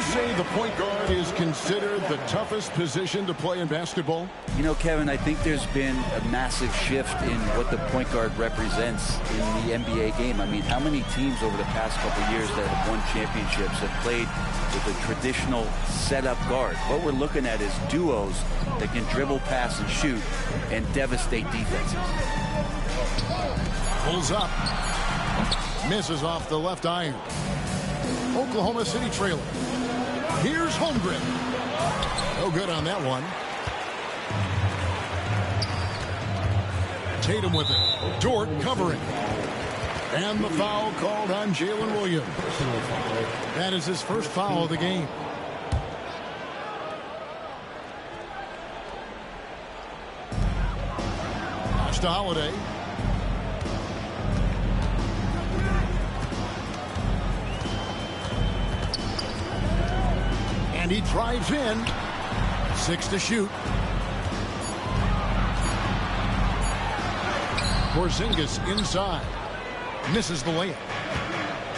you say the point guard is considered the toughest position to play in basketball? You know, Kevin, I think there's been a massive shift in what the point guard represents in the NBA game. I mean, how many teams over the past couple of years that have won championships have played with a traditional setup guard? What we're looking at is duos that can dribble, pass, and shoot and devastate defenses. Pulls up. Misses off the left iron. Oklahoma City trailing. Here's Holmgren. No good on that one. Tatum with it. Dort covering. And the foul called on Jalen Williams. That is his first foul of the game. Pass to Holiday. And he drives in. 6 to shoot. Porzingis inside. Misses the layup.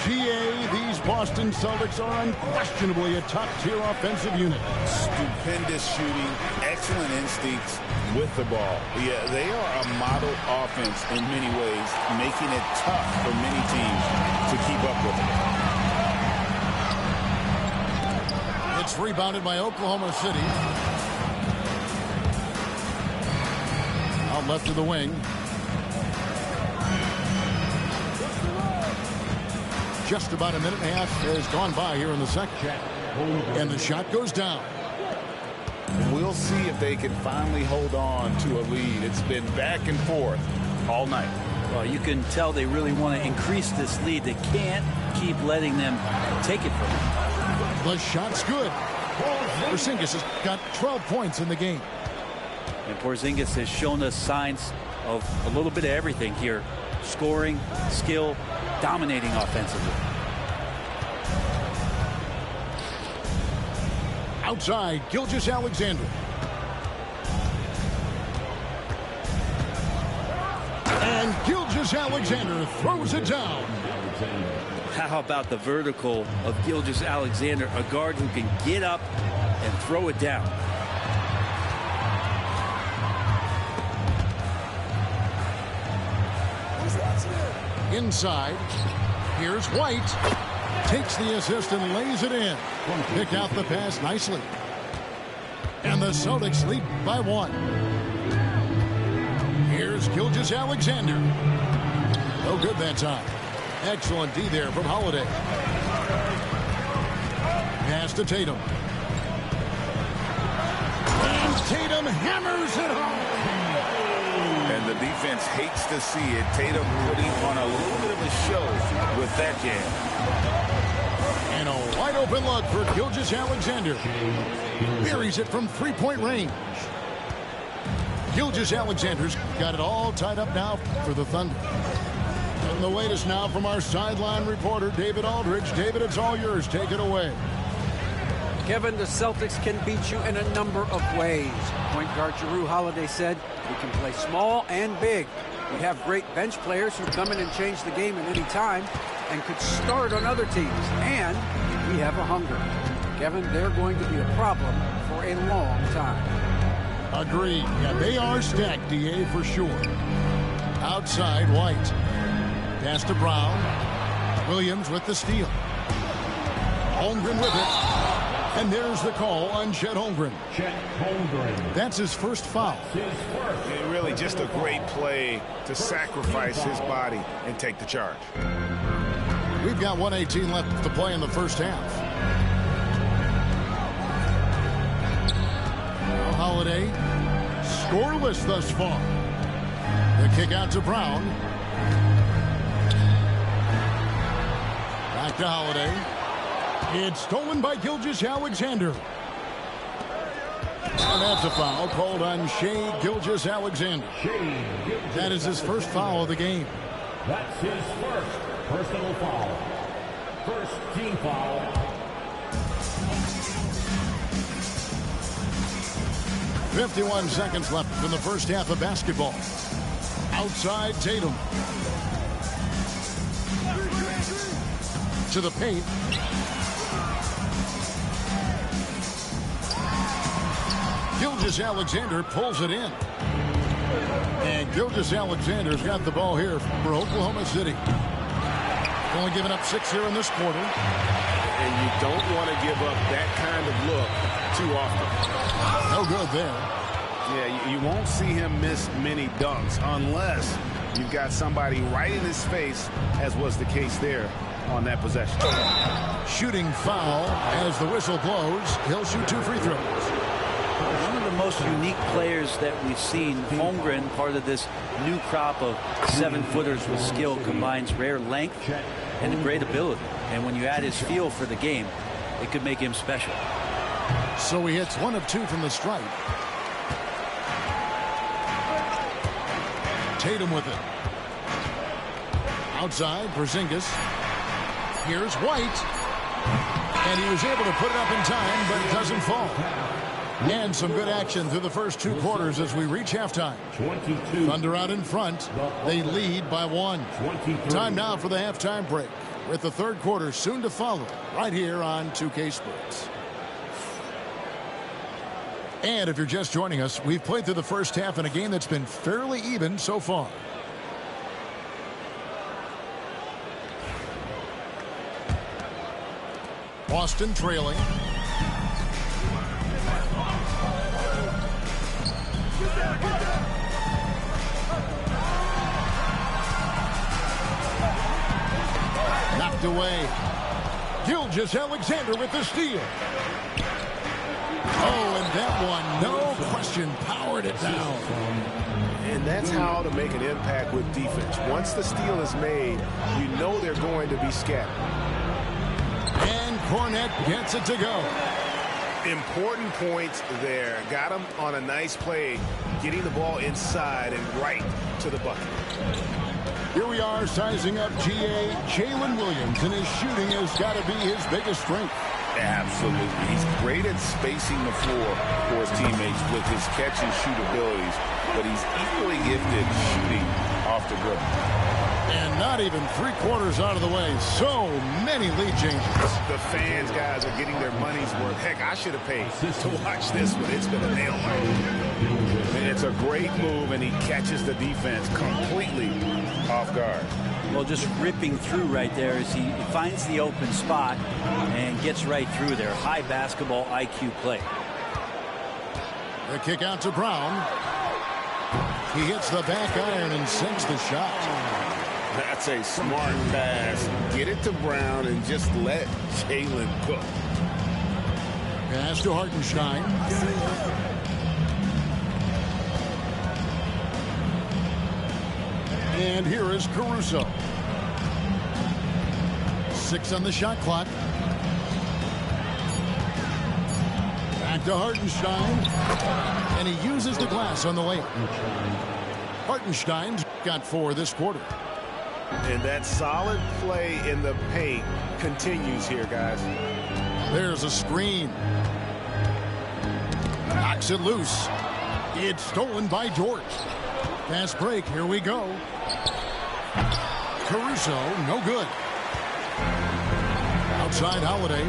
GA, these Boston Celtics are unquestionably a top-tier offensive unit. Stupendous shooting, excellent instincts with the ball. Yeah, they are a model offense in many ways, making it tough for many teams to keep up with it. It's rebounded by Oklahoma City. Out left to the wing. Just about a minute and a half has gone by here in the second. And the shot goes down. We'll see if they can finally hold on to a lead. It's been back and forth all night. Well, you can tell they really want to increase this lead. They can't keep letting them take it from them. The shot's good. Porzingis has got 12 points in the game. And Porzingis has shown us signs of a little bit of everything here. Scoring, skill, dominating offensively. Outside, Gilgeous-Alexander. And Gilgeous-Alexander throws it down. How about the vertical of Gilgeous-Alexander, a guard who can get up and throw it down. Inside, here's White. Takes the assist and lays it in. Pick out the pass nicely. And the Celtics lead by 1. Here's Gilgeous-Alexander. No good that time. Excellent D there from Holiday. Pass to Tatum. And Tatum hammers it home. And the defense hates to see it. Tatum putting on a little bit of a show with that jam. And a wide open look for Gilgeous-Alexander. Buries it from 3-point range. Gilgeous-Alexander's got it all tied up now for the Thunder. And the latest now from our sideline reporter, David Aldridge. David, it's all yours. Take it away. Kevin, the Celtics can beat you in a number of ways. Point guard Jrue Holiday said, we can play small and big. We have great bench players who come in and change the game at any time and could start on other teams. And we have a hunger. Kevin, they're going to be a problem for a long time. Agreed. Yeah, they are stacked, DA, for sure. Outside, White. Pass to Brown. Williams with the steal. Holmgren with it. And there's the call on Chet Holmgren. Chet Holmgren. That's his first foul. Really just a great play to sacrifice his body and take the charge. We've got 1:18 left to play in the first half. Now Holiday, scoreless thus far. The kick out to Brown. Back to Holiday. It's stolen by Gilgeous-Alexander. And that's a foul called on Shai Gilgeous-Alexander. That is his first foul of the game. That's his first personal foul. First team foul. .51 seconds left in the first half of basketball. Outside Tatum. To the paint. Gilgeous-Alexander pulls it in. And Gilgeous-Alexander's got the ball here for Oklahoma City. Only giving up 6 here in this quarter. And you don't want to give up that kind of look too often. No good there. Yeah, you won't see him miss many dunks unless you've got somebody right in his face, as was the case there on that possession. Shooting foul as the whistle blows. He'll shoot 2 free throws. One of the most unique players that we've seen. Holmgren, part of this new crop of 7-footers with skill, combines rare length and a great ability. And when you add his feel for the game, it could make him special. So he hits 1 of 2 from the stripe. Tatum with it. Outside, Porzingis. Here's White. And he was able to put it up in time, but it doesn't fall. And some good action through the first 2 quarters as we reach halftime. Thunder out in front. They lead by 1. Time now for the halftime break, with the third quarter soon to follow right here on 2K Sports. And if you're just joining us, we've played through the first half in a game that's been fairly even so far. Boston trailing. Knocked away. Gilgeous-Alexander with the steal. Oh, and that one, no question, powered it down. And that's how to make an impact with defense. Once the steal is made, you know they're going to be scattered. And Cornette gets it to go. Important points there. Got him on a nice play, getting the ball inside and right to the bucket. Here we are sizing up GA Jalen Williams, and his shooting has got to be his biggest strength. Absolutely. He's great at spacing the floor for his teammates with his catch and shoot abilities, but he's equally gifted shooting off the dribble. And not even 3/4 out of the way. So many lead changes. The fans, guys, are getting their money's worth. Heck, I should have paid to watch this one. It's been a nail biter. And it's a great move, and he catches the defense completely off guard. Well, just ripping through right there as he finds the open spot and gets right through there. High basketball IQ play. The kick out to Brown. He hits the back iron and sinks the shot. That's a smart pass. Get it to Brown and just let Jalen cook. Pass to Hartenstein. And here is Caruso. 6 on the shot clock. Back to Hartenstein. And he uses the glass on the layup. Hartenstein's got 4 this quarter. And that solid play in the paint continues here, guys. There's a screen. Knocks it loose. It's stolen by George. Fast break. Here we go. Caruso, no good. Outside Holiday.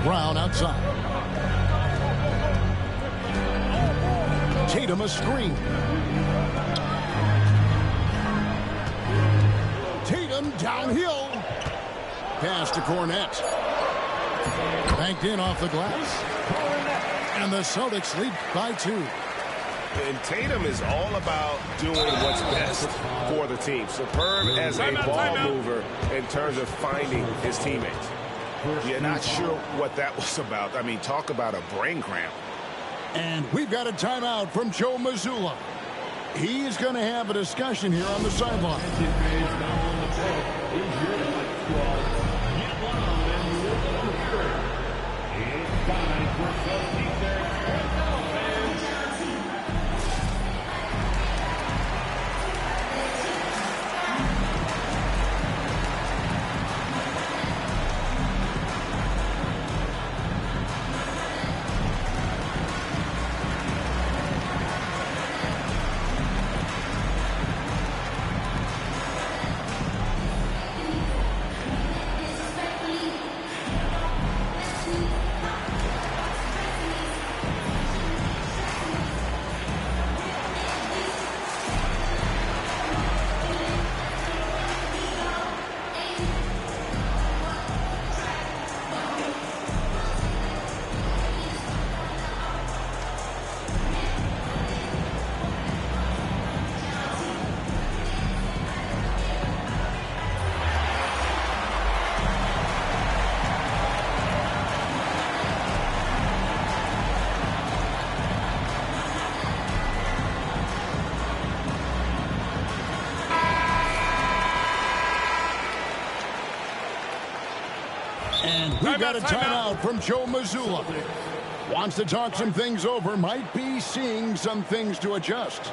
Brown outside. Tatum a screen. Tatum downhill. Pass to Cornette. Banked in off the glass. And the Celtics lead by 2. And Tatum is all about doing what's best for the team. Superb as a ball mover in terms of finding his teammates. You're not sure what that was about. I mean, talk about a brain cramp. And we've got a timeout from Joe Mazzulla. He's going to have a discussion here on the sideline. We've got a timeout from Joe Mazzulla. Wants to talk some things over. Might be seeing some things to adjust.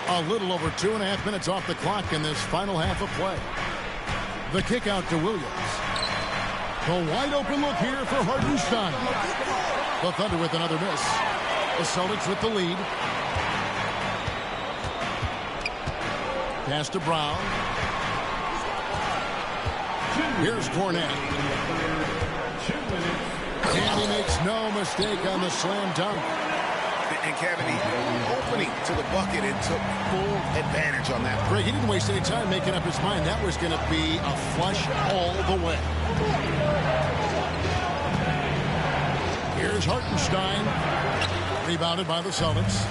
A little over 2.5 minutes off the clock in this final half of play. The kick out to Williams. The wide open look here for Hartenstein. The Thunder with another miss. The Celtics with the lead. Pass to Brown. Here's Cornette. And he makes no mistake on the slam dunk. And Kevin, he opening to the bucket and took full advantage on that. Greg, he didn't waste any time making up his mind. That was going to be a flush all the way. Here's Hartenstein. Rebounded by the Celtics.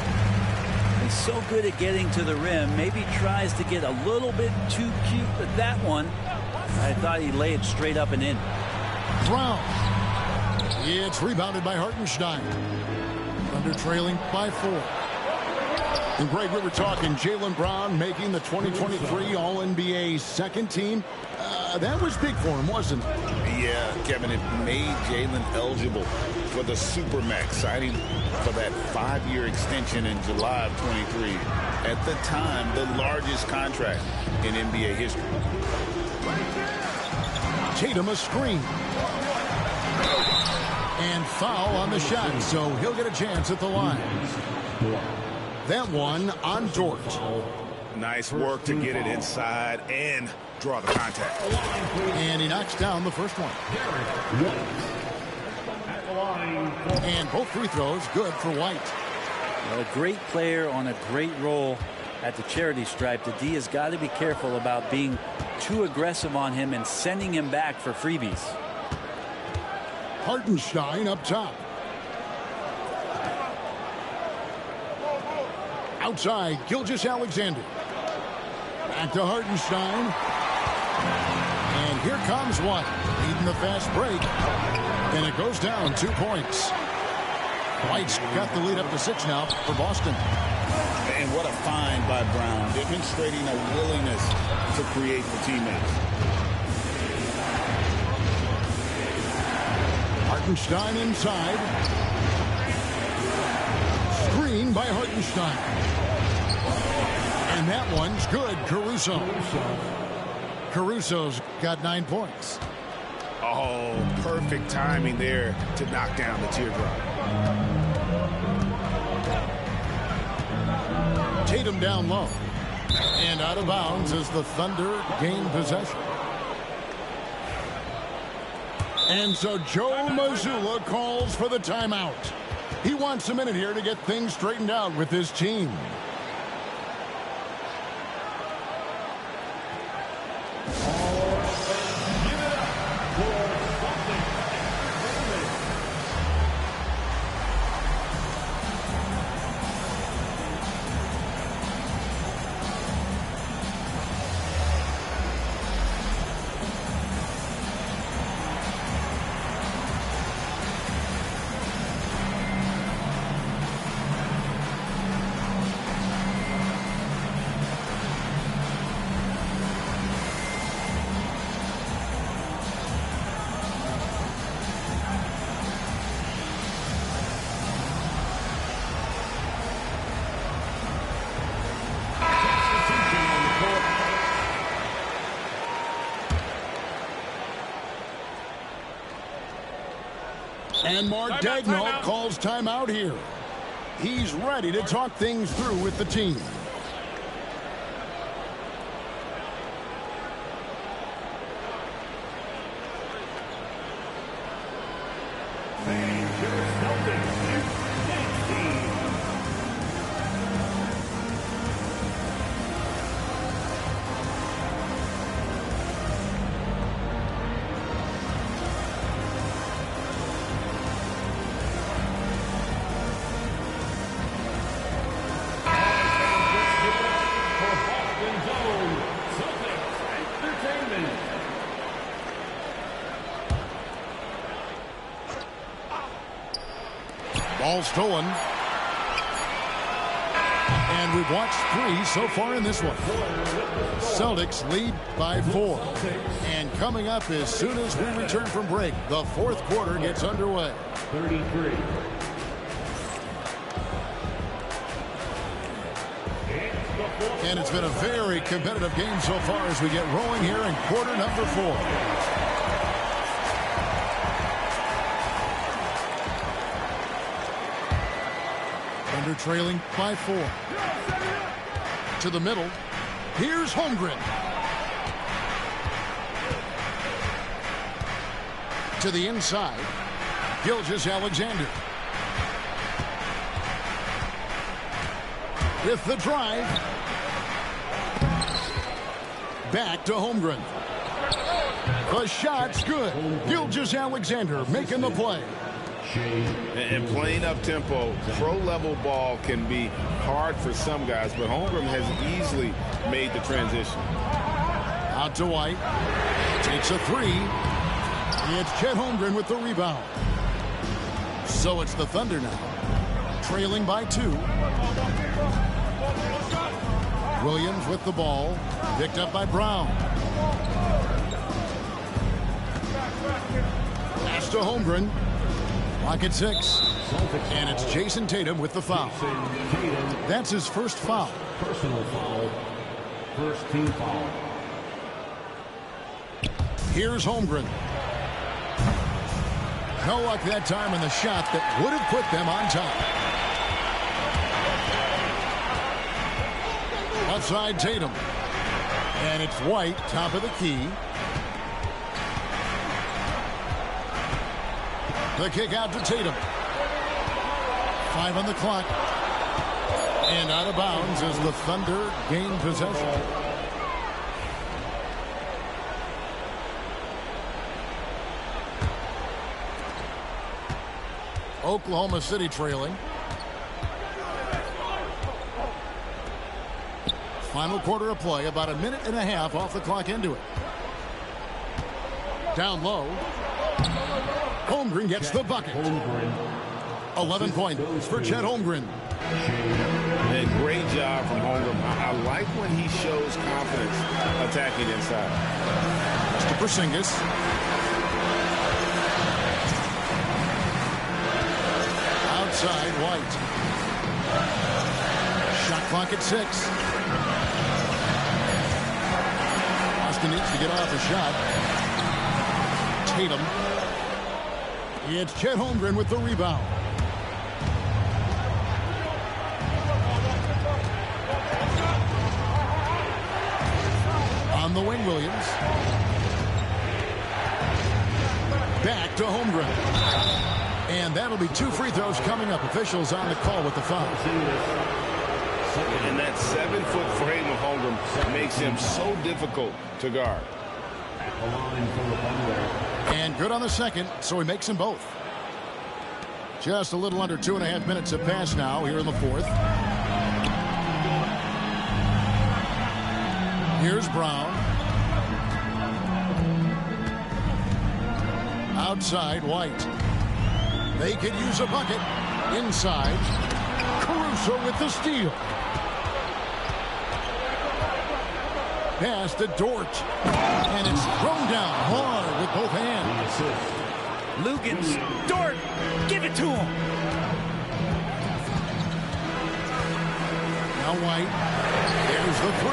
He's so good at getting to the rim. Maybe tries to get a little bit too cute with that one. I thought he'd lay it straight up and in. Brown. It's rebounded by Hartenstein. Thunder trailing by 4. And Greg, we were talking Jaylen Brown making the 2023 All-NBA second team. That was big for him, wasn't it? Yeah, Kevin, it made Jaylen eligible for the Supermax, signing for that 5-year extension in July of 23. At the time, the largest contract in NBA history. Tatum a screen. And foul on the shot, so he'll get a chance at the line. That one on Dort. Nice work to get it inside and draw the contact. And he knocks down the first one. And both free throws good for White. A great player on a great role at the charity stripe. The D has got to be careful about being too aggressive on him and sending him back for freebies. Hartenstein up top. Outside, Gilgeous-Alexander. Back to Hartenstein. And here comes White, leading the fast break. And it goes down 2 points. White's got the lead up to 6 now for Boston. And what a find by Brown, demonstrating a willingness to create for teammates. Hartenstein inside. Screen by Hartenstein. And that one's good. Caruso's got 9 points. Oh, perfect timing there to knock down the teardrop. Tatum down low. And out of bounds as the Thunder gain possession. And so Joe Mazzulla calls for the timeout. He wants a minute here to get things straightened out with his team. And Mark Daigneault calls timeout here. He's ready to talk things through with the team. Ball stolen. And we've watched 3 so far in this one. Celtics lead by 4. And coming up as soon as we return from break, the 4th quarter gets underway. 33. And it's been a very competitive game so far as we get rolling here in quarter number 4. Thunder trailing by 4. To the middle. Here's Holmgren. To the inside. Gilgeous-Alexander. With the drive. Back to Holmgren. The shot's good. Gilgeous-Alexander making the play. And playing up tempo, pro-level ball can be hard for some guys, but Holmgren has easily made the transition. Out to White. Takes a 3. It's Chet Holmgren with the rebound. So it's the Thunder now. Trailing by 2. Williams with the ball. Picked up by Brown. Pass to Holmgren. Clock at 6. And it's Jason Tatum with the foul. That's his first foul. Personal foul. First team foul. Here's Holmgren. No luck that time in the shot that would have put them on top. Outside Tatum. And it's White, top of the key. The kick out to Tatum. 5 on the clock. And out of bounds as the Thunder gain possession. Oklahoma City trailing. Final quarter of play, about a minute and a half off the clock into it. Down low. Holmgren gets the bucket. 11 points for Chet Holmgren. And great job from Holmgren. I like when he shows confidence attacking inside. To Porzingis. Outside White. Shot clock at 6. Austin needs to get off a shot. Tatum. It's Chet Holmgren with the rebound. On the wing, Williams. Back to Holmgren. And that'll be 2 free throws coming up. Officials on the call with the foul. And that 7-foot frame of Holmgren makes him so difficult to guard. And good on the second, so he makes them both. Just a little under 2.5 minutes have passed now here in the 4th. Here's Brown. Outside White. They could use a bucket. Inside. Caruso with the steal. Pass to Dort. And it's thrown down hard with both hands. Lugans, Dort, give it to him. Now White. There's the 3.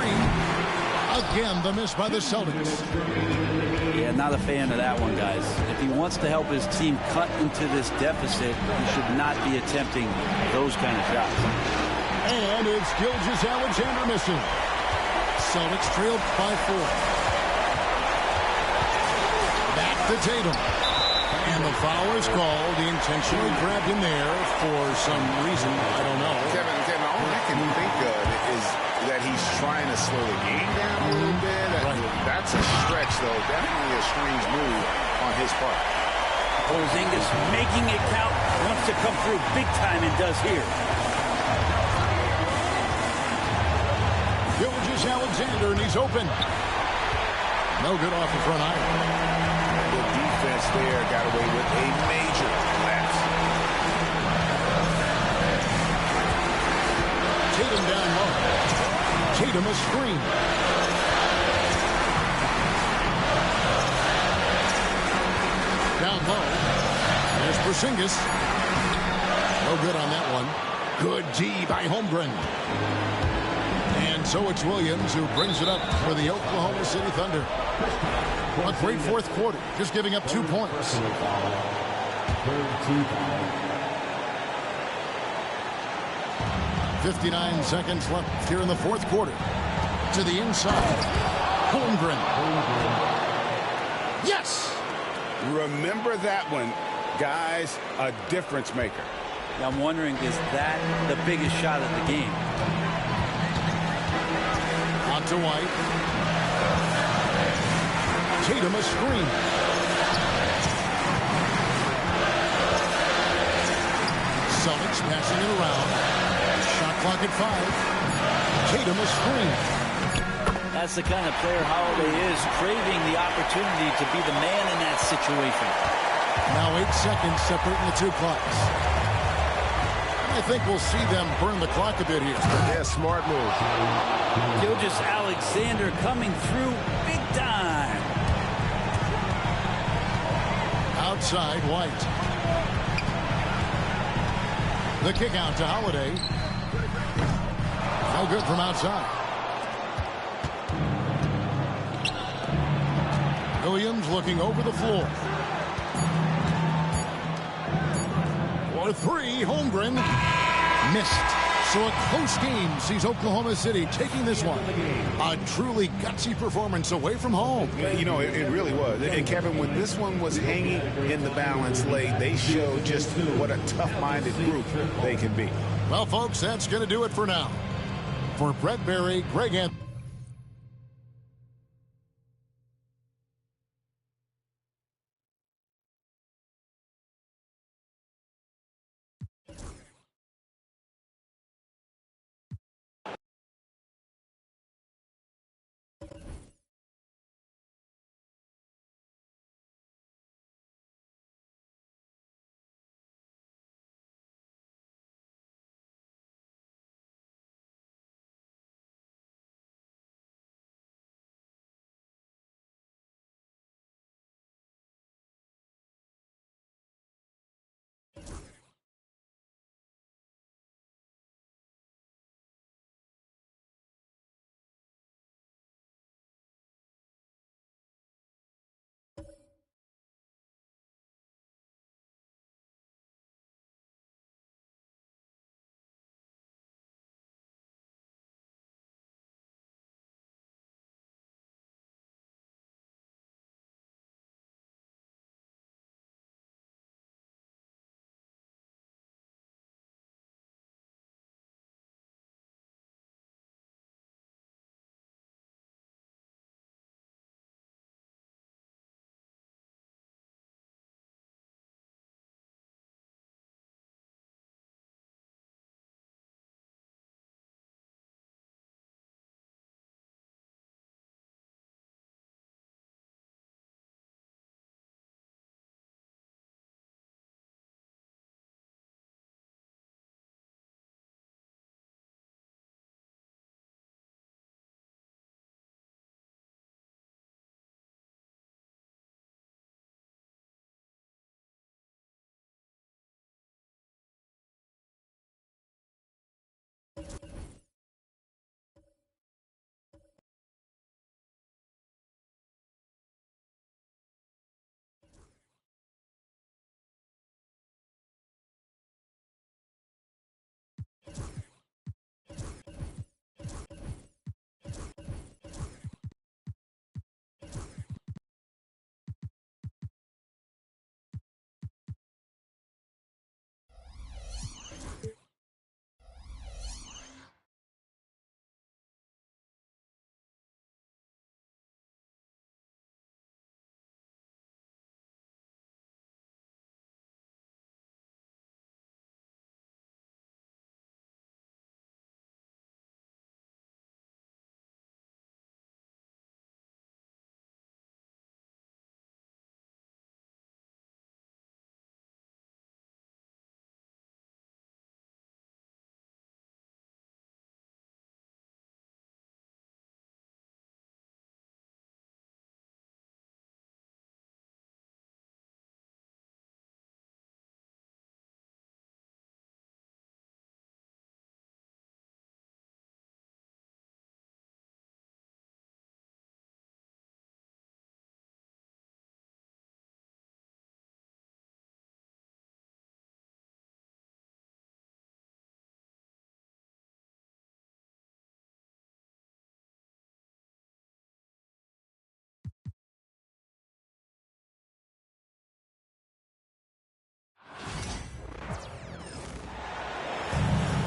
Again, the miss by the Celtics. Yeah, not a fan of that one, guys. If he wants to help his team cut into this deficit, he should not be attempting those kind of shots. And it's Gilgeous-Alexander missing. Celtics trailed by 4. Back to Tatum. And the foul is called. He intentionally grabbed him there for some reason. I don't know. Kevin, all I can think of is that he's trying to slow the game down a little bit. That's a stretch, though. Definitely a strange move on his part. Porzingis making it count. Wants to come through big time and does here. Gilgeous-Alexander, and he's open. No good off the front iron. The defense there got away with a major lapse. Tatum down low. Tatum a screen. Down low. There's Porzingis. No good on that one. Good D by Holmgren. And so it's Williams who brings it up for the Oklahoma City Thunder. A great fourth quarter, just giving up 2 points. 59 seconds left here in the fourth quarter. To the inside. Holmgren. Yes! Remember that one, guys, a difference maker. I'm wondering, is that the biggest shot of the game? On to White. Tatum a screen. Celtics passing it around. Shot clock at 5. Tatum a screen. That's the kind of player Holiday is, craving the opportunity to be the man in that situation. Now 8 seconds separating the 2 clocks. I think we'll see them burn the clock a bit here. Yeah, smart move. Gilgeous-Alexander coming through big time. Outside, White. The kick out to Holiday. No good from outside. Williams looking over the floor. For 3, Holmgren missed. So a close game sees Oklahoma City taking this one. A truly gutsy performance away from home. You know, it really was. And Kevin, when this one was hanging in the balance late, they showed just what a tough-minded group they can be. Well, folks, that's going to do it for now. For Brett Berry, Greg Anthony.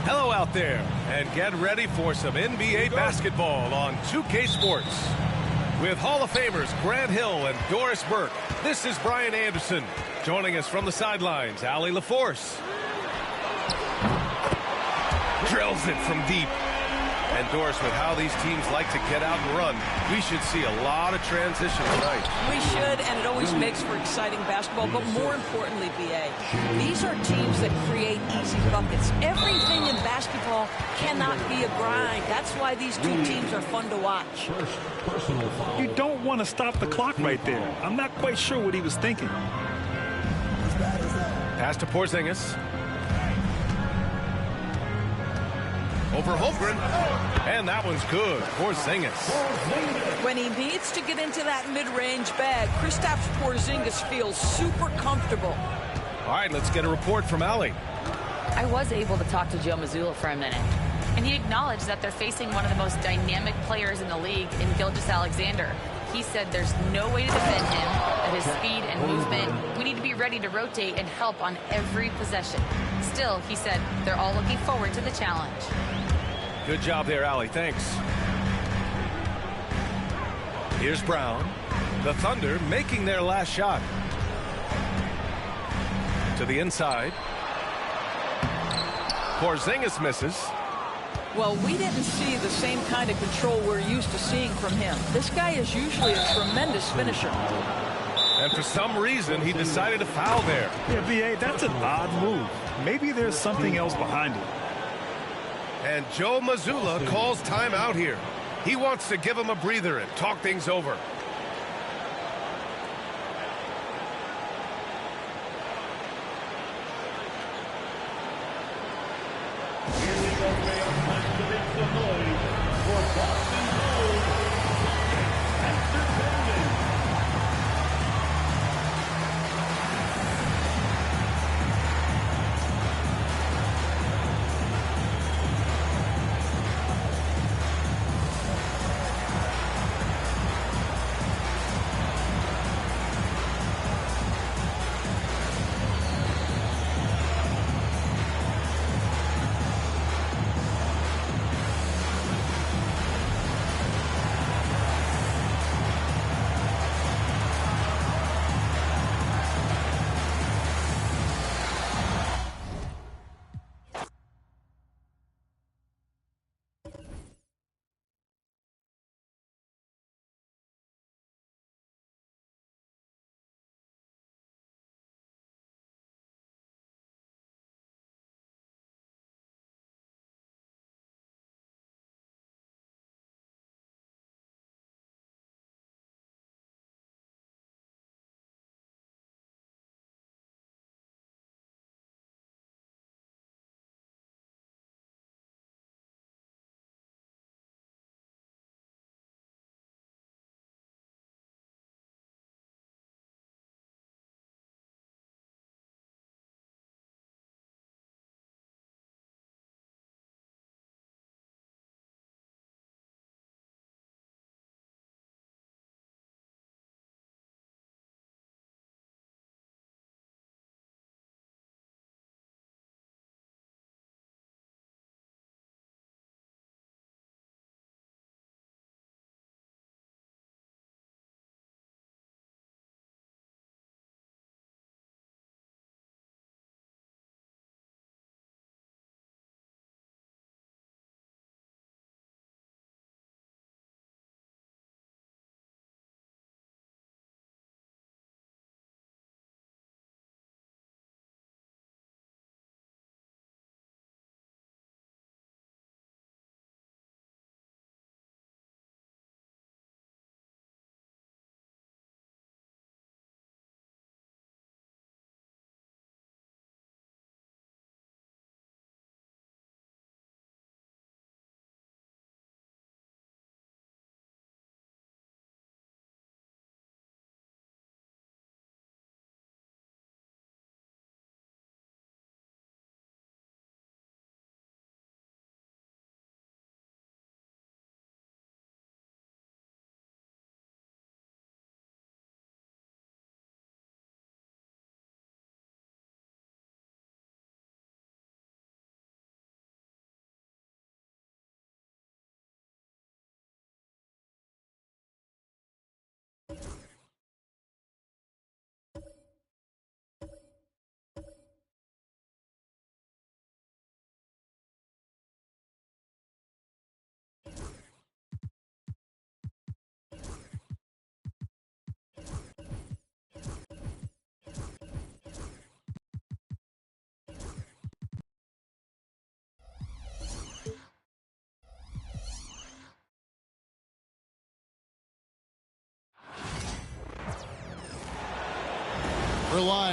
Hello out there, and get ready for some NBA basketball on 2K Sports. With Hall of Famers Grant Hill and Doris Burke, this is Brian Anderson. Joining us from the sidelines, Allie LaForce. Drills it from deep. And Doris, with how these teams like to get out and run, we should see a lot of transition tonight. We should, and it always makes for exciting basketball. But more importantly, B.A., these are teams that create easy buckets. Everything in basketball cannot be a grind. That's why these two teams are fun to watch. You don't want to stop the clock right there. I'm not quite sure what he was thinking. Pass to Porzingis. Over Holmgren, and that one's good. Porzingis. When he needs to get into that mid-range bag, Kristaps Porzingis feels super comfortable. All right, let's get a report from Allie. I was able to talk to Joe Mazzulla for a minute, and he acknowledged that they're facing one of the most dynamic players in the league in Gilgeous-Alexander. He said there's no way to defend him at his speed and movement. We need to be ready to rotate and help on every possession. Still, he said they're all looking forward to the challenge. Good job there, Allie. Thanks. Here's Brown. The Thunder making their last shot. To the inside. Porzingis misses. Well, we didn't see the same kind of control we're used to seeing from him. This guy is usually a tremendous finisher. And for some reason, he decided to foul there. Yeah, B.A., that's an odd move. Maybe there's something else behind it. And Joe Mazzulla calls timeout here. He wants to give him a breather and talk things over.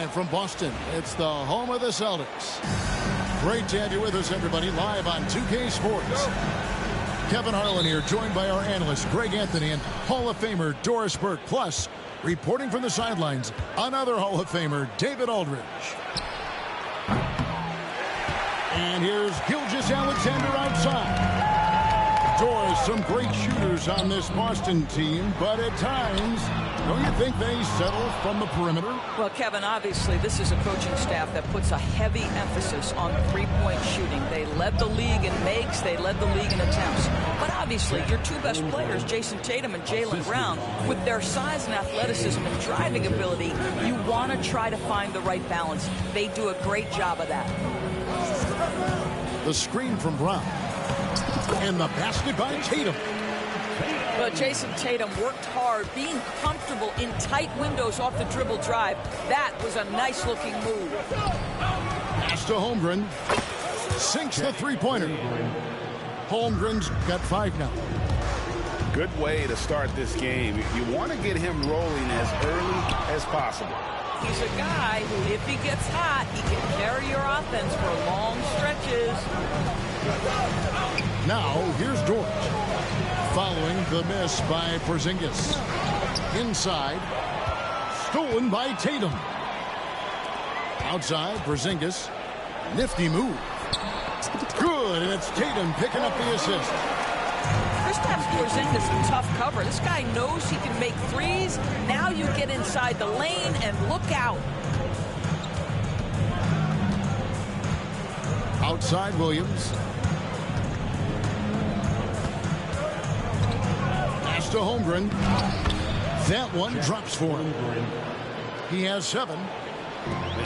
Live from Boston, it's the home of the Celtics. Great to have you with us, everybody, live on 2K Sports. Kevin Harlan here, joined by our analyst, Greg Anthony, and Hall of Famer Doris Burke. Plus, reporting from the sidelines, another Hall of Famer, David Aldridge. And here's Gilgeous-Alexander outside. Doris, some great shooters on this Boston team, but at times, don't you think they settle from the perimeter? Well, Kevin, obviously, this is a coaching staff that puts a heavy emphasis on three-point shooting. They led the league in makes. They led the league in attempts. But obviously, your two best players, Jason Tatum and Jaylen Brown, with their size and athleticism and driving ability, you want to try to find the right balance. They do a great job of that. The screen from Brown. And the basket by Tatum. But Jason Tatum worked hard, being comfortable in tight windows off the dribble drive. That was a nice-looking move. Pass to Holmgren. Sinks the three-pointer. Holmgren's got 5 now. Good way to start this game. You want to get him rolling as early as possible. He's a guy who, if he gets hot, he can carry your offense for long stretches. Now, here's George. Following the miss by Porzingis. Inside. Stolen by Tatum. Outside, Porzingis. Nifty move. Good, and it's Tatum picking up the assist. Kristaps Porzingis, tough cover. This guy knows he can make threes. Now you get inside the lane and look out. Outside, Williams. Pass to Holmgren. That one drops for him. He has 7.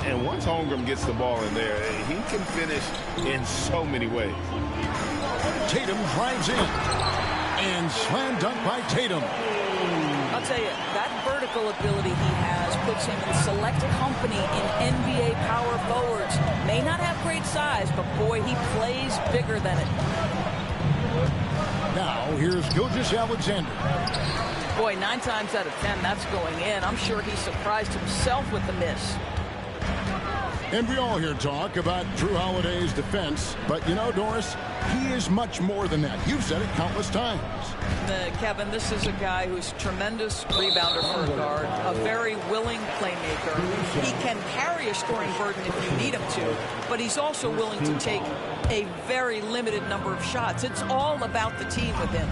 And once Holmgren gets the ball in there, he can finish in so many ways. Tatum drives in. And slam dunk by Tatum. I'll tell you, that vertical ability he has puts him in select company in NBA power forwards. May not have great size, but boy, he plays bigger than it. Now, here's Gilgeous-Alexander. Boy, 9 times out of 10, that's going in. I'm sure he surprised himself with the miss. And we all hear talk about Drew Holiday's defense, but you know, Doris, he is much more than that. You've said it countless times. Kevin, this is a guy who's a tremendous rebounder for a guard, a very willing playmaker. He can carry a scoring burden if you need him to, but he's also willing to take a very limited number of shots. It's all about the team with him.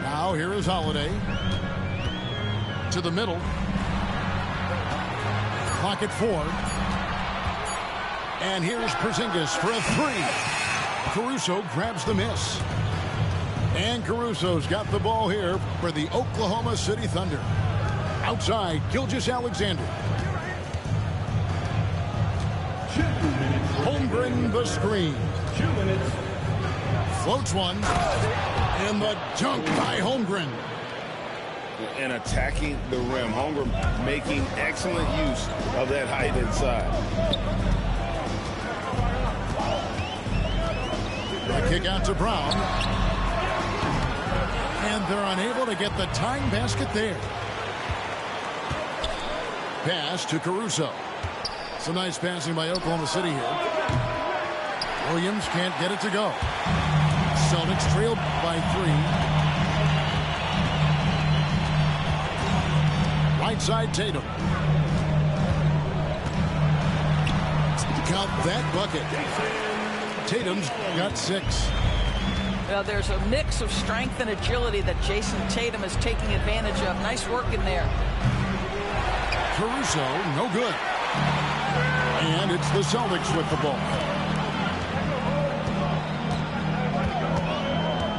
Now here is Holiday. To the middle. Pocket 4. And here's Porzingis for a 3. Caruso grabs the miss. And Caruso's got the ball here for the Oklahoma City Thunder. Outside, Gilgeous-Alexander. Holmgren the screen. 2 minutes. Floats one. And the dunk by Holmgren. And attacking the rim. Holmgren making excellent use of that height inside. The kick out to Brown. And they're unable to get the tying basket there. Pass to Caruso. Some nice passing by Oklahoma City here. Williams can't get it to go. Celtics trailed by 3. Right side, Tatum. Count that bucket. Tatum's got 6. Well, there's a mix of strength and agility that Jason Tatum is taking advantage of. Nice work in there. Caruso, no good. And it's the Celtics with the ball.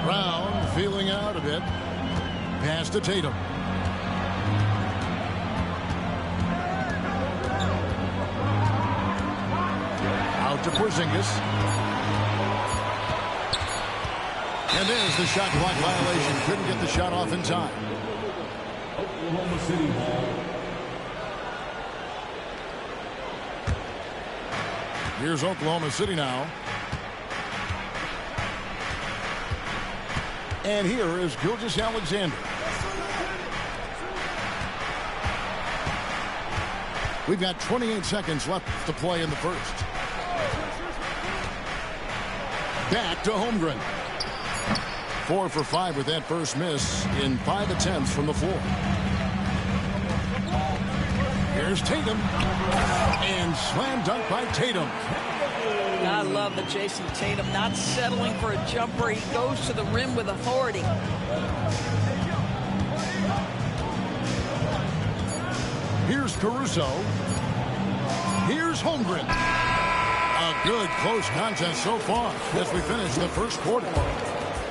Brown feeling out a bit. Pass to Tatum. Out to Porzingis. And there's the shot clock violation. Couldn't get the shot off in time. Oklahoma City ball. Here's Oklahoma City now. And here is Gilgeous-Alexander. We've got 28 seconds left to play in the first. Back to Holmgren. 4 for 5 with that first miss in 5 attempts from the floor. Here's Tatum. And slam dunk by Tatum. I love the Jason Tatum not settling for a jumper. He goes to the rim with authority. Here's Caruso. Here's Holmgren. A good close contest so far as we finish the first quarter.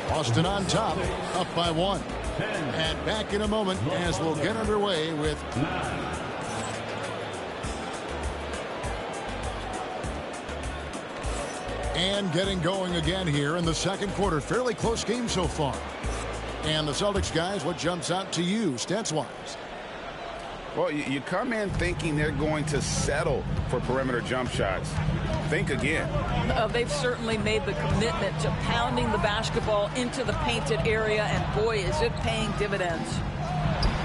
Boston on top, up by 1. And back in a moment as we'll get underway with and getting going again here in the second quarter. Fairly close game so far. And the Celtics guys, what jumps out to you stats-wise? Well, you come in thinking they're going to settle for perimeter jump shots. Think again. They've certainly made the commitment to pounding the basketball into the painted area, and boy, is it paying dividends.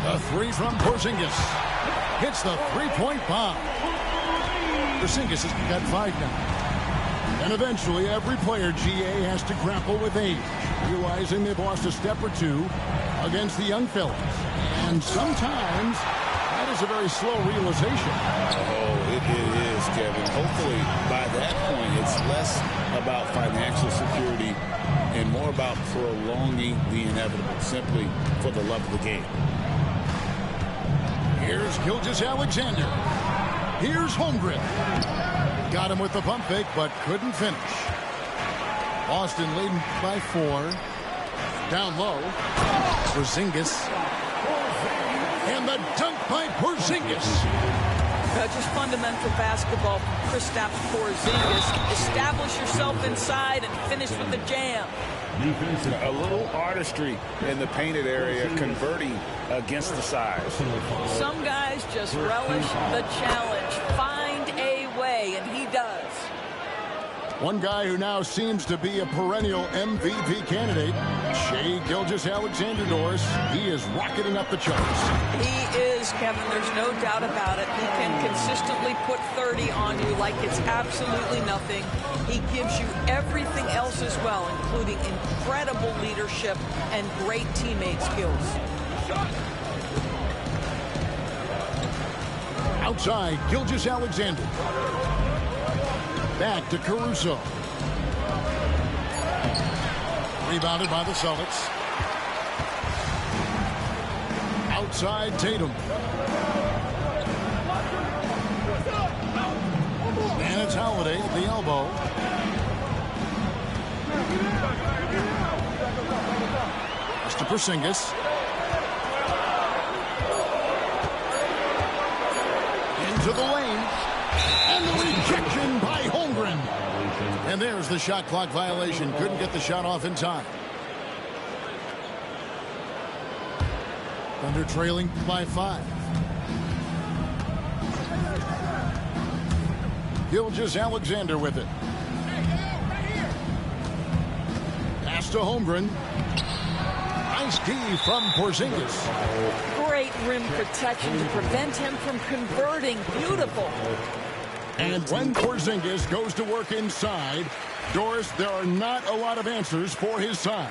A 3 from Porzingis. Hits the three-point bomb. Porzingis has got 5 now. And eventually, every player, GA, has to grapple with age, realizing they've lost a step or two against the young fellas. And sometimes that is a very slow realization. Oh, it is, Kevin. Hopefully, by that point, it's less about financial security and more about prolonging the inevitable, simply for the love of the game. Here's Gilgeous-Alexander. Here's Holmgren. Got him with the pump fake, but couldn't finish. Boston leading by 4. Down low. Porzingis. And the dunk by Porzingis. Just fundamental basketball from Kristaps Porzingis. Establish yourself inside and finish with the jam. A little artistry in the painted area, converting against the size. Some guys just relish the challenge. Find a way, and he does. One guy who now seems to be a perennial MVP candidate, Shai Gilgeous-Alexander, Doris. He is rocketing up the charts. He is, Kevin. There's no doubt about it. He can consistently put 30 on you like it's absolutely nothing. He gives you everything else as well, including incredible leadership and great teammate skills. Outside, Gilgeous-Alexander. Back to Caruso. Rebounded by the Celtics. Outside, Tatum. And it's Holiday at the elbow. Mr. Porzingis. Into the lane. And the rejection by Holmgren. And there's the shot clock violation. Couldn't get the shot off in time. Thunder trailing by 5. Gilgeous-Alexander with it. Pass to Holmgren. Nice D from Porzingis. Great rim protection to prevent him from converting. Beautiful. And when Porzingis goes to work inside, Doris, there are not a lot of answers for his size.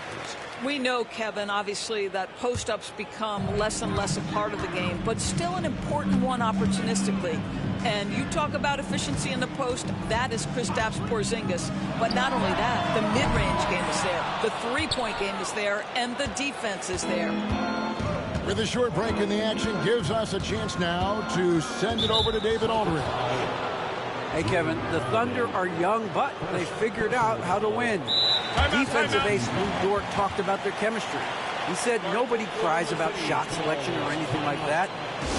We know, Kevin, obviously, that post-ups become less and less a part of the game, but still an important one opportunistically. And you talk about efficiency in the post, that is Kristaps Porzingis. But not only that, the mid-range game is there, the three-point game is there, and the defense is there. With a short break in the action, gives us a chance now to send it over to David Aldridge. Hey, Kevin, the Thunder are young, but they figured out how to win. Defensive ace Lou Dort talked about their chemistry. He said nobody cries about shot selection or anything like that.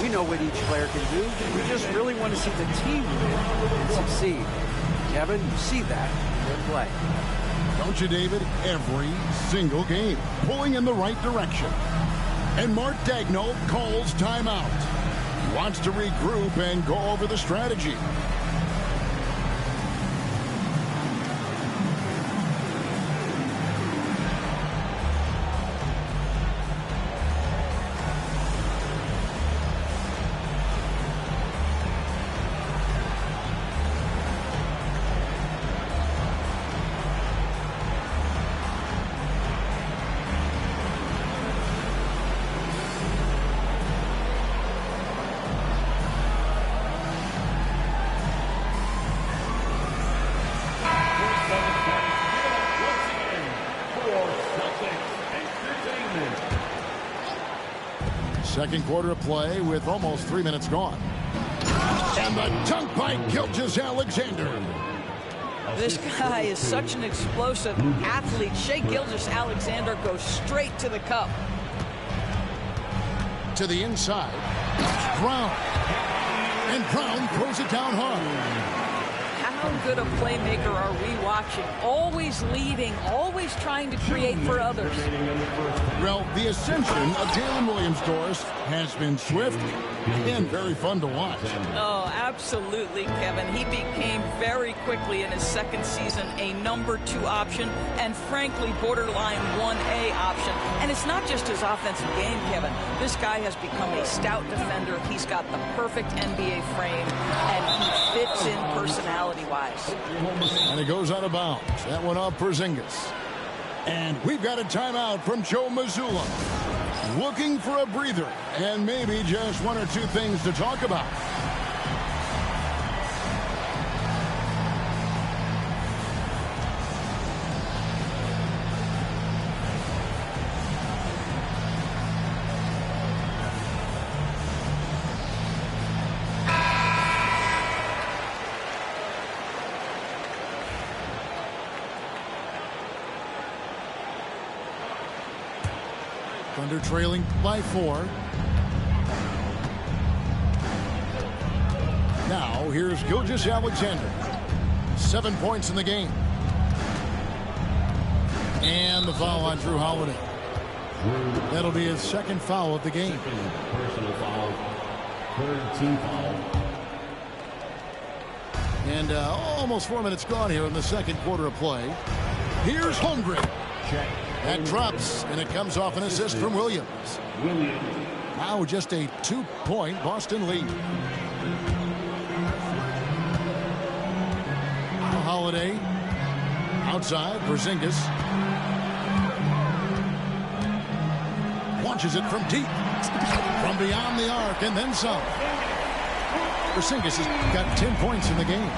We know what each player can do. We just really want to see the team win and succeed. Kevin, you see that in play. Don't you, David? Every single game, pulling in the right direction. And Mark Daigneault calls timeout. He wants to regroup and go over the strategy. Second quarter of play with almost 3 minutes gone. And the dunk by Gilgeous-Alexander. This guy is such an explosive athlete. Shai Gilgeous-Alexander goes straight to the cup. To the inside. Brown. And Brown throws it down hard. How good a playmaker are we watching? Always leading, always trying to create for others. Well, the ascension of Jalen Williams, Doris, has been swift and very fun to watch. Oh, absolutely, Kevin. He became very quickly in his second season a number 2 option and, frankly, borderline 1A option. And it's not just his offensive game, Kevin. This guy has become a stout defender. He's got the perfect NBA frame, and he fits in personality-wise. And it goes out of bounds. That one off Porzingis. And we've got a timeout from Joe Mazzulla. Looking for a breather and maybe just 1 or 2 things to talk about. Thunder trailing by 4. Now here's Gilgeous-Alexander. 7 points in the game. And the foul on Drew Holiday. That'll be his second foul of the game. Personal foul. Third team foul. And almost 4 minutes gone here in the second quarter of play. Here's Holmgren. That drops, and it comes off an assist from Williams. Now just a 2-point Boston lead. Now Holiday outside. Porzingis launches it from deep, from beyond the arc, and then some. Porzingis has got 10 points in the game.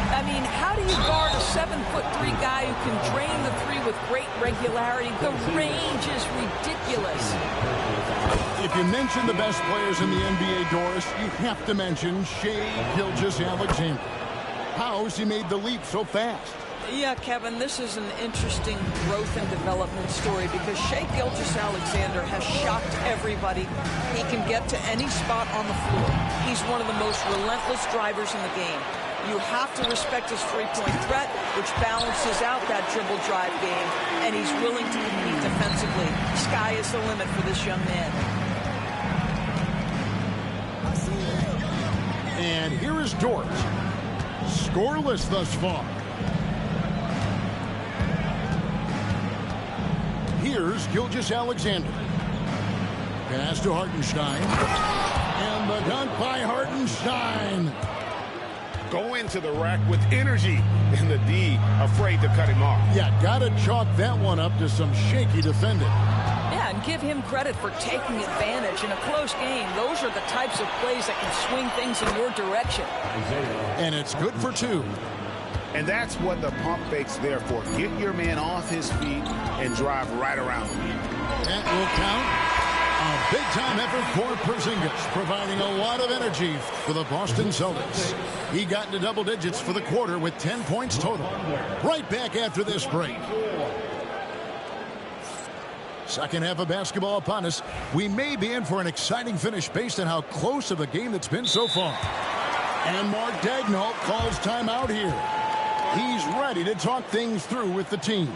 I mean, how do you guard a 7'3" guy who can drain the 3 with great regularity? The range is ridiculous. If you mention the best players in the NBA, Doris, you have to mention Shai Gilgeous-Alexander. How has he made the leap so fast? Yeah, Kevin, this is an interesting growth and development story because Shai Gilgeous-Alexander has shocked everybody. He can get to any spot on the floor. He's one of the most relentless drivers in the game. You have to respect his 3-point threat, which balances out that dribble drive game, and he's willing to compete defensively. Sky is the limit for this young man. And here is Dort. Scoreless thus far. Here's Gilgeous-Alexander. Pass to Hartenstein. And the dunk by Hartenstein. Go into the rack with energy, and the D afraid to cut him off. Yeah, gotta chalk that one up to some shaky defending. Yeah, and give him credit for taking advantage in a close game. Those are the types of plays that can swing things in your direction. And it's good for 2. And that's what the pump fake's there for. Get your man off his feet and drive right around him. That will count. A big-time effort for Porzingis, providing a lot of energy for the Boston Celtics. He got into double digits for the quarter with 10 points total. Right back after this break. Second half of basketball upon us. We may be in for an exciting finish based on how close of a game that's been so far. And Mark Daigneault calls timeout here. He's ready to talk things through with the team.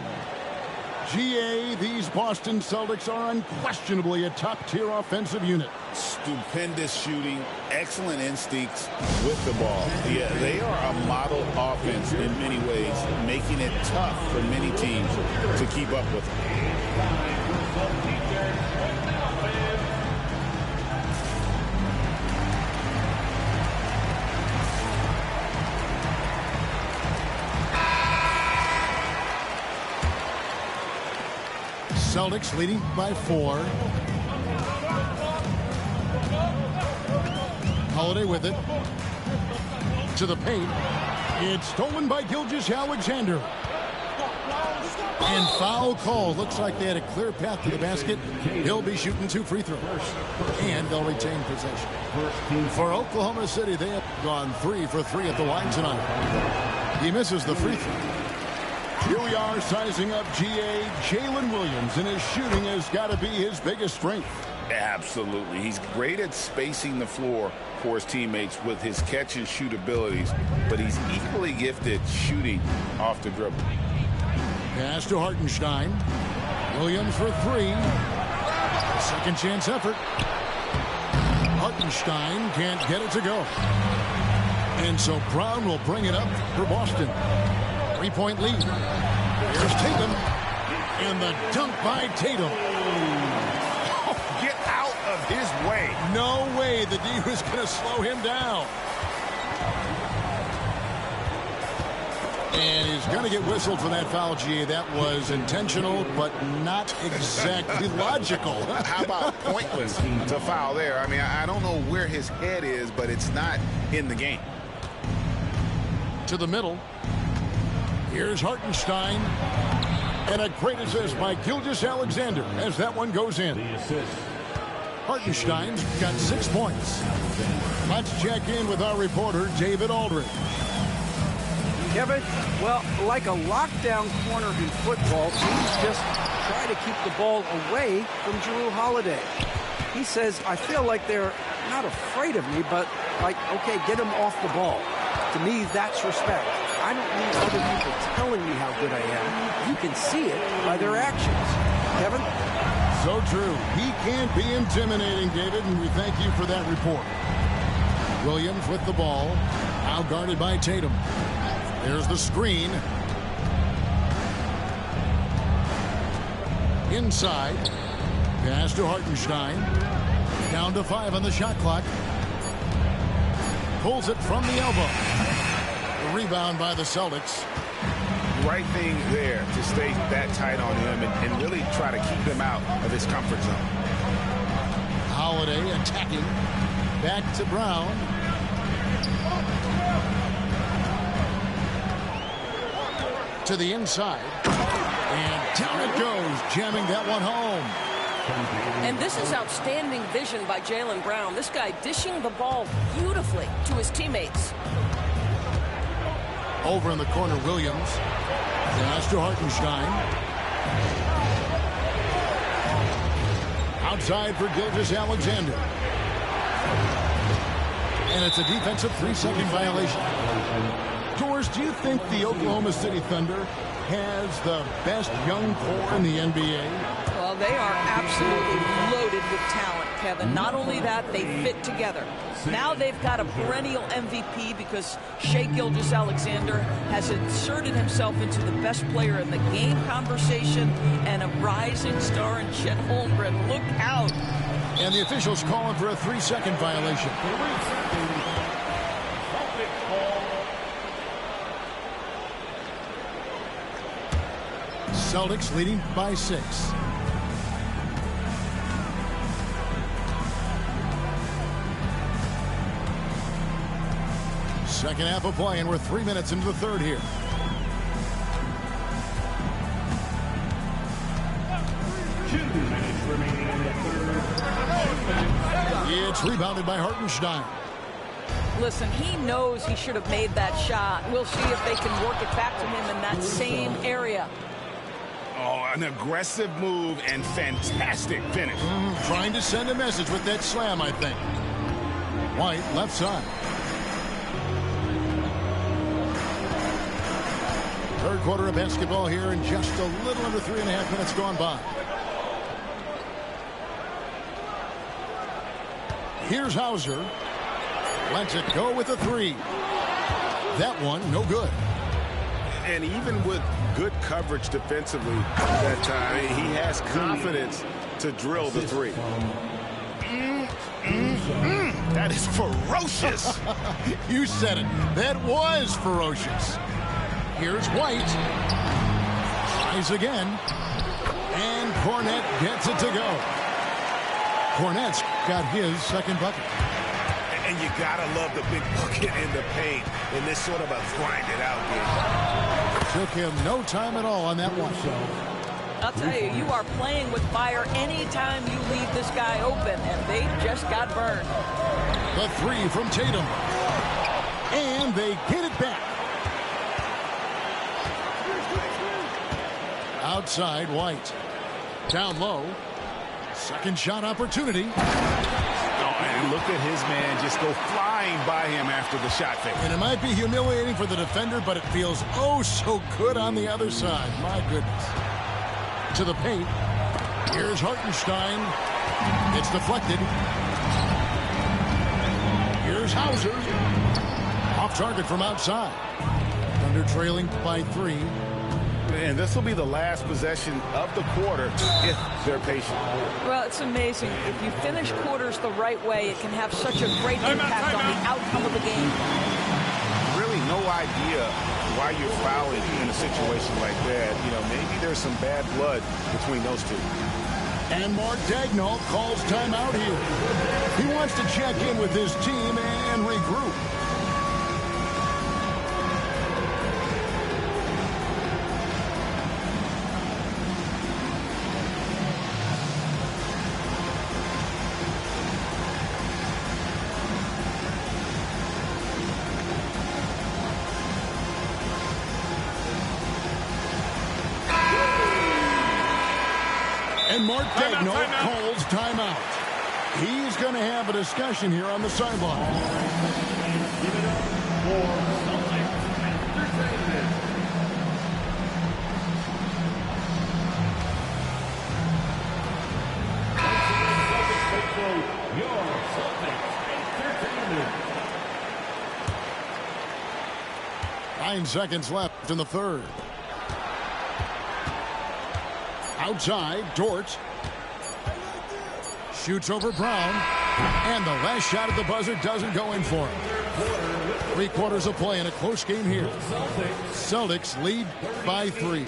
GA, these Boston Celtics are unquestionably a top-tier offensive unit. Stupendous shooting, excellent instincts with the ball. Yeah, they are a model offense in many ways, making it tough for many teams to keep up with them. Celtics leading by 4. Holiday with it. To the paint. It's stolen by Gilgeous-Alexander. And foul call. Looks like they had a clear path to the basket. He'll be shooting 2 free throws. And they'll retain possession. For Oklahoma City, they have gone 3 for 3 at the line tonight. He misses the free throw. Here we are sizing up GA Jalen Williams, and his shooting has got to be his biggest strength. Absolutely. He's great at spacing the floor for his teammates with his catch and shoot abilities, but he's equally gifted shooting off the dribble. Pass to Hartenstein. Williams for 3. Second chance effort. Hartenstein can't get it to go. And so Brown will bring it up for Boston. 3-point lead. Here's Tatum. And the dunk by Tatum. Oh, get out of his way. No way the D was going to slow him down. And he's going to get whistled for that foul, GA. That was intentional, but not exactly logical. How about pointless to foul there? I mean, I don't know where his head is, but it's not in the game. To the middle. Here's Hartenstein. And a great assist by Gilgeous-Alexander as that one goes in. Hartenstein's got 6 points. Let's check in with our reporter, David Aldridge. Kevin, well, like a lockdown corner in football, teams just try to keep the ball away from Jrue Holiday. He says, I feel like they're not afraid of me, but like, okay, get him off the ball. To me, that's respect. I don't need other people telling me how good I am. You can see it by their actions. Kevin? So true. He can't be intimidating, David, and we thank you for that report. Williams with the ball, now guarded by Tatum. There's the screen. Inside. Pass to Hartenstein. Down to 5 on the shot clock. Pulls it from the elbow. The rebound by the Celtics. Right thing there to stay that tight on him and really try to keep him out of his comfort zone. Holiday attacking. Back to Brown. To the inside. And down it goes, jamming that one home. And this is outstanding vision by Jaylen Brown. This guy dishing the ball beautifully to his teammates. Over in the corner, Williams. Pass to Hartenstein. Outside for Gilgeous-Alexander. And it's a defensive 3-second violation. Doris, do you think the Oklahoma City Thunder has the best young core in the NBA? Well, they are absolutely loaded with talent, Kevin. Not only that, they fit together. Now they've got a perennial MVP because Shai Gilgeous-Alexander has inserted himself into the best player in the game conversation and a rising star in Chet Holmgren. Look out. And the officials calling for a 3-second violation. Celtics leading by 6. Second half of play, and we're 3 minutes into the third here. It's rebounded by Hartenstein. Listen, he knows he should have made that shot. We'll see if they can work it back to him in that same area. Oh, an aggressive move and fantastic finish. Trying to send a message with that slam, I think. White, left side. Third quarter of basketball here, and just a little under 3.5 minutes gone by. Here's Hauser. Lets it go with a 3. That one, no good. And even with good coverage defensively that time, he has confidence to drill the 3. That is ferocious. You said it. That was ferocious. Here's White. Tries again. And Cornette gets it to go. Cornette's got his second bucket. And you gotta love the big bucket in the paint in this sort of a grind-it-out game. Took him no time at all on that one. I'll tell you, you are playing with fire anytime you leave this guy open, and they just got burned. The three from Tatum. And they get it back. Outside, White. Down low. Second shot opportunity. Oh, and look at his man just go flying by him after the shot fake. And it might be humiliating for the defender, but it feels oh so good on the other side. My goodness. To the paint. Here's Hartenstein. It's deflected. Here's Hauser. Off target from outside. Thunder trailing by 3. And this will be the last possession of the quarter if they're patient. Well, it's amazing. If you finish quarters the right way, it can have such a great impact on the outcome of the game. Really no idea why you're fouling in a situation like that. You know, maybe there's some bad blood between those two. And Mark Daigneault calls timeout here. He wants to check in with his team and regroup. And Mark Daigneault calls timeout. He's going to have a discussion here on the sideline. Give it up for Entertainment. Your Celtics Entertainment. 9 seconds left in the third. Outside, Dort shoots over Brown, and the last shot at the buzzer doesn't go in for him. 3 quarters of play in a close game here. Celtics lead by 3. The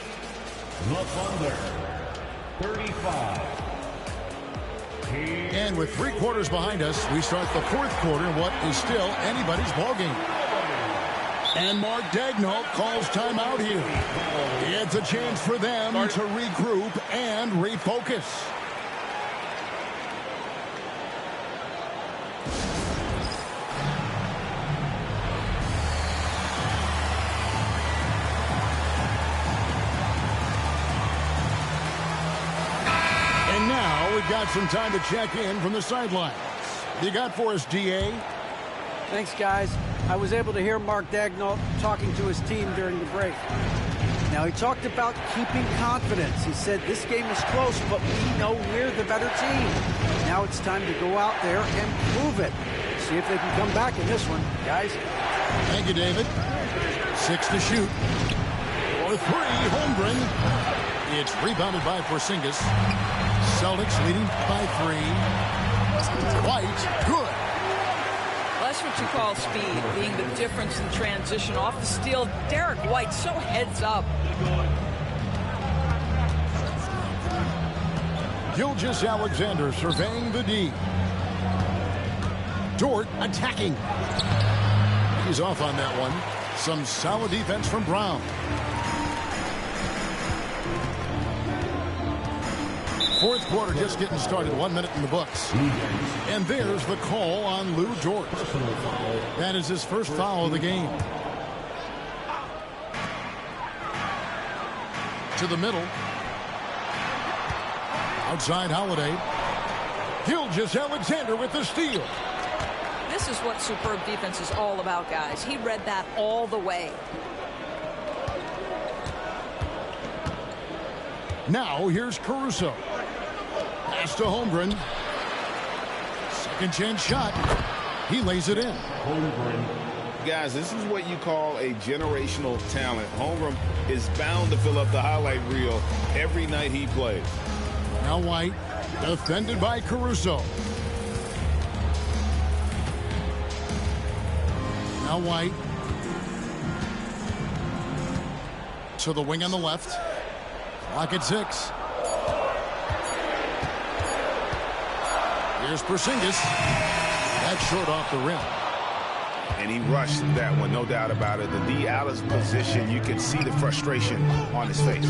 Thunder, 35. And with 3 quarters behind us, we start the 4th quarter in what is still anybody's ballgame. And Mark Daigneault calls timeout here. It's a chance for them to regroup and refocus. And now we've got some time to check in from the sidelines. You got for us, DA? Thanks, guys. I was able to hear Mark Daigneault talking to his team during the break. Now, he talked about keeping confidence. He said this game is close, but we know we're the better team. Now it's time to go out there and prove it. See if they can come back in this one, guys. Thank you, David. 6 to shoot. For 3, Holmgren. It's rebounded by Porzingis. Celtics leading by 3. White, good. That's what you call speed, being the difference in transition. Off the steal, Derek White so heads up. Gilgeous-Alexander surveying the D. Dort attacking. He's off on that one. Some solid defense from Brown. Fourth quarter just getting started. 1 minute in the books. And there's the call on Lou Dort. That is his first foul of the game. To the middle. Outside Holiday. Gilgeous-Alexander with the steal. This is what superb defense is all about, guys. He read that all the way. Now here's Caruso. Pass to Holmgren. Second chance shot. He lays it in. Guys, this is what you call a generational talent. Holmgren is bound to fill up the highlight reel every night he plays. Now White, defended by Caruso. Now White. To the wing on the left. Clock at 6. Here's Porzingis. That's short off the rim. And he rushed that one, no doubt about it. The D out of position, you can see the frustration on his face.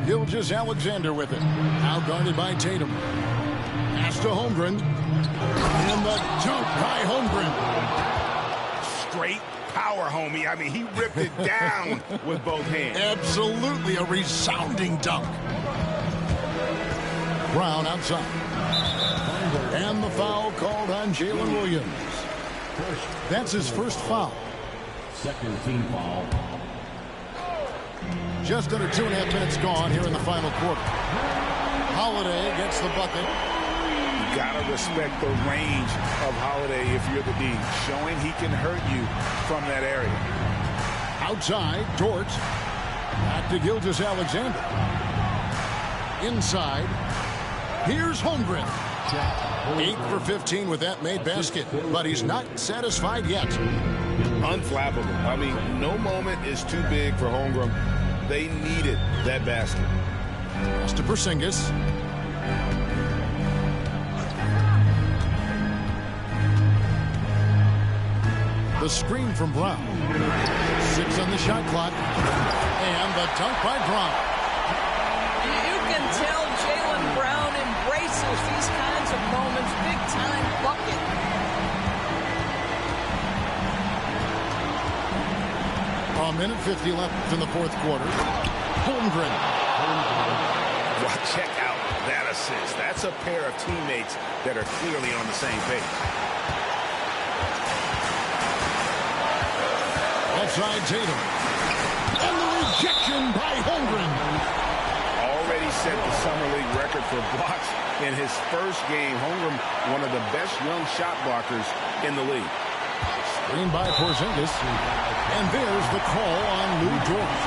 Gilgeous-Alexander with it. Now guarded by Tatum. Pass to Holmgren. And the dunk by Holmgren. Straight power, homie. I mean, he ripped it down with both hands. Absolutely a resounding dunk. Brown outside. And the foul called on Jalen Williams. That's his first foul. Second team foul. Just under 2.5 minutes gone here in the final quarter. Holiday gets the bucket. You gotta respect the range of Holiday if you're the D, showing he can hurt you from that area. Outside, Dort. Back to Gilgeous-Alexander. Inside. Here's Holmgren. 8 for 15 with that made basket, but he's not satisfied yet. Unflappable. I mean, no moment is too big for Holmgren. They needed that basket. Pass to Porzingis. The screen from Brown. 6 on the shot clock. And the dunk by Brown. You can tell Jaylen Brown embraces these kinds of moments. Big-time bucket. A minute 50 left in the fourth quarter. Holmgren. Well, check out that assist. That's a pair of teammates that are clearly on the same page. Outside Tatum. And the rejection by Holmgren. Already set the Summer League record for blocks in his first game. Holmgren, one of the best young shot blockers in the league. Screen by Porzingis. And there's the call on Lou Dort.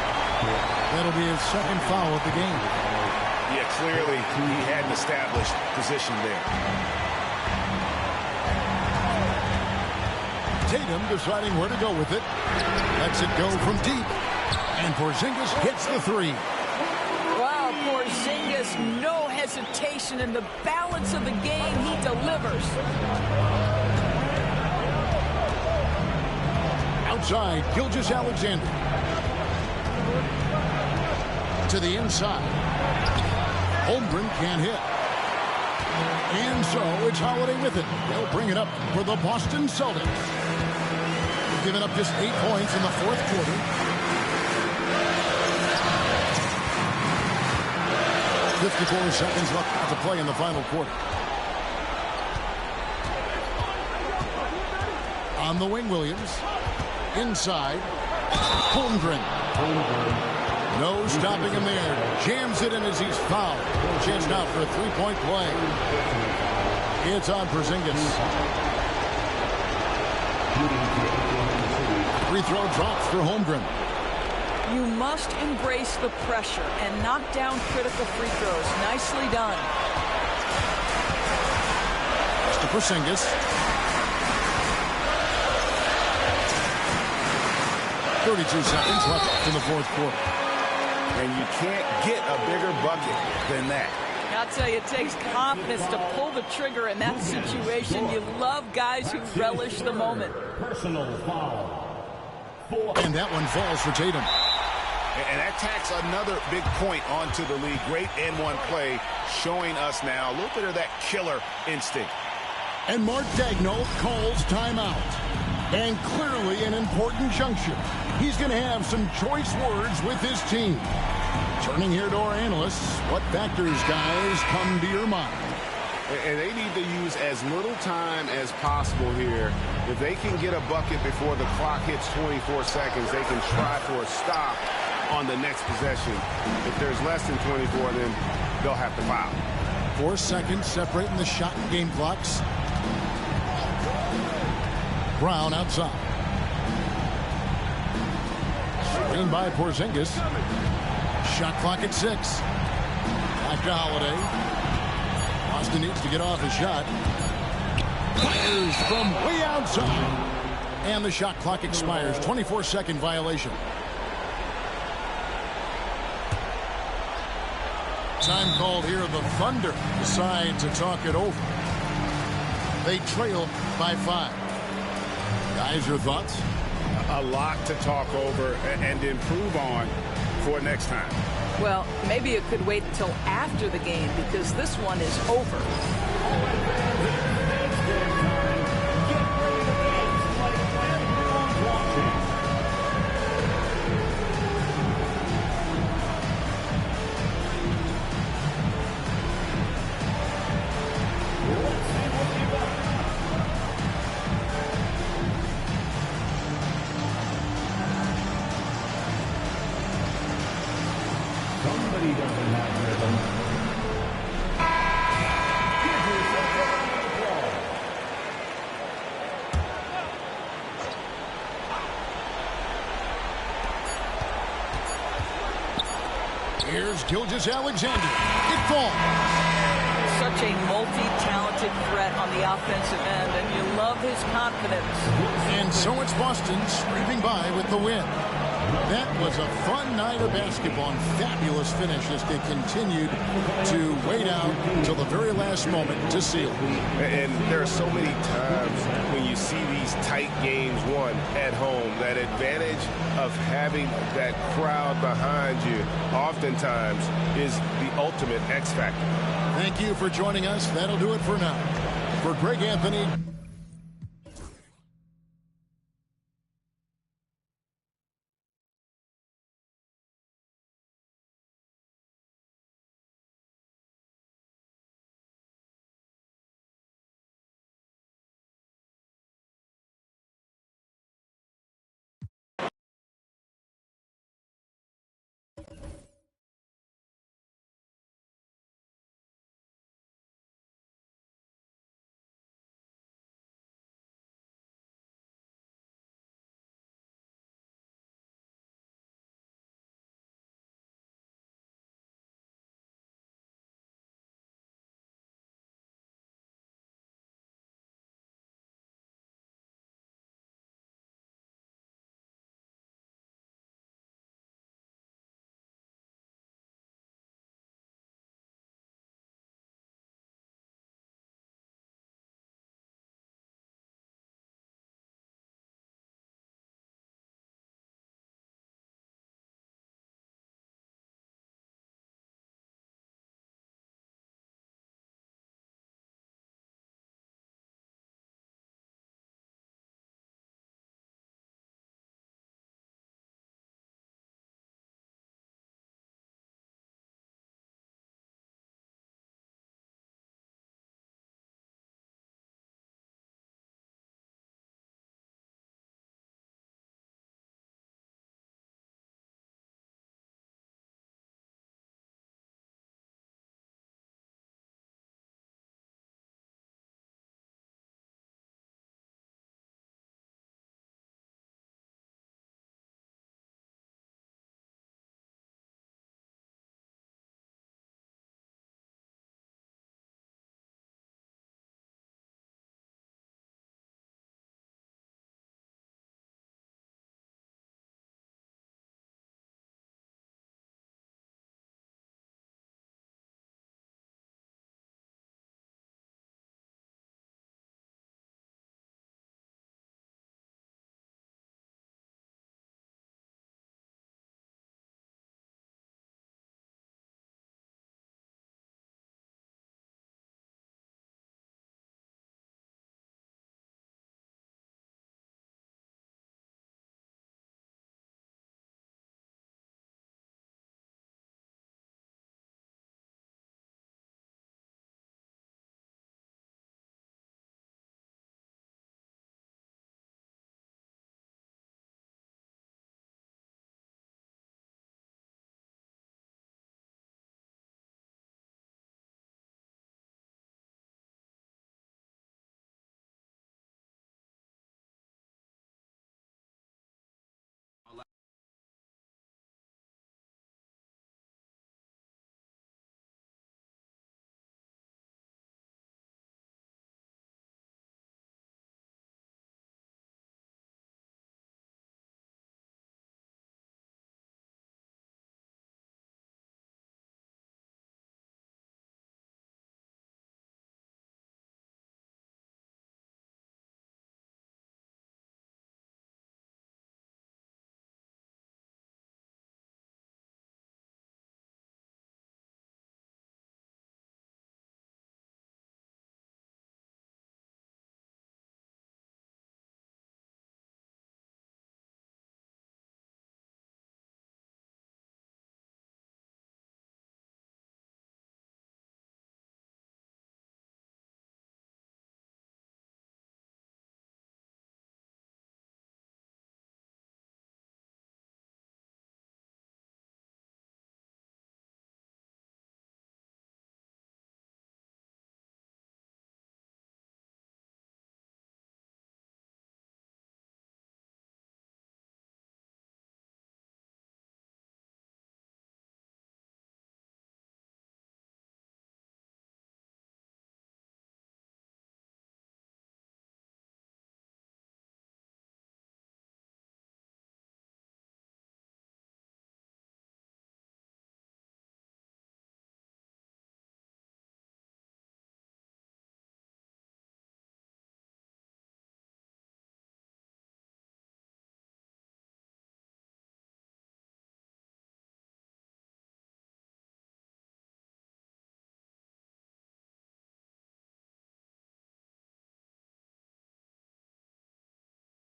That'll be his second foul of the game. Yeah, clearly he had an established position there. Tatum deciding where to go with it. Lets it go from deep. And Porzingis hits the three. Wow, Porzingis, no hesitation in the balance of the game. He delivers. Outside, Gilgeous-Alexander. To the inside. Holmgren can't hit. And so it's Holiday with it. They'll bring it up for the Boston Celtics. They've given up just 8 points in the fourth quarter. 54 seconds left to play in the final quarter. On the wing, Williams. Inside. Holmgren. No stopping him there. Jams it in as he's fouled. Chance now for a three-point play. It's on Porzingis. Free throw drops for Holmgren. You must embrace the pressure and knock down critical free throws. Nicely done. To Porzingis. 32 seconds left in the fourth quarter. And you can't get a bigger bucket than that. I'll tell you, it takes confidence to pull the trigger in that situation. You love guys who relish the moment. Personal foul. And that one falls for Tatum. And that tacks another big point onto the league. Great N1 play showing us now a little bit of that killer instinct. And Mark Daigneault calls timeout. And clearly an important juncture. He's going to have some choice words with his team. Turning here to our analysts, what factors, guys, come to your mind? And they need to use as little time as possible here. If they can get a bucket before the clock hits 24 seconds, they can try for a stop on the next possession. If there's less than 24, then they'll have to foul. 4 seconds separating the shot and game clocks. Brown outside. Screen by Porzingis. Shot clock at 6. Back to Holiday. Boston needs to get off a shot. Fires from way outside. And the shot clock expires. 24-second violation. Time called here. The Thunder decide to talk it over. They trail by 5. Guys, your thoughts? A lot to talk over and improve on for next time. Well, maybe it could wait until after the game because this one is over. Somebody doesn't have rhythm. Here's Gilgeous-Alexander. It falls. Such a multi-talented threat on the offensive end, and you love his confidence. And so it's Boston scraping by with the win. That was a fun night of basketball and fabulous finish as they continued to wait out until the very last moment to seal. And there are so many times when you see these tight games won at home, that advantage of having that crowd behind you oftentimes is the ultimate X factor. Thank you for joining us. That'll do it for now. For Greg Anthony.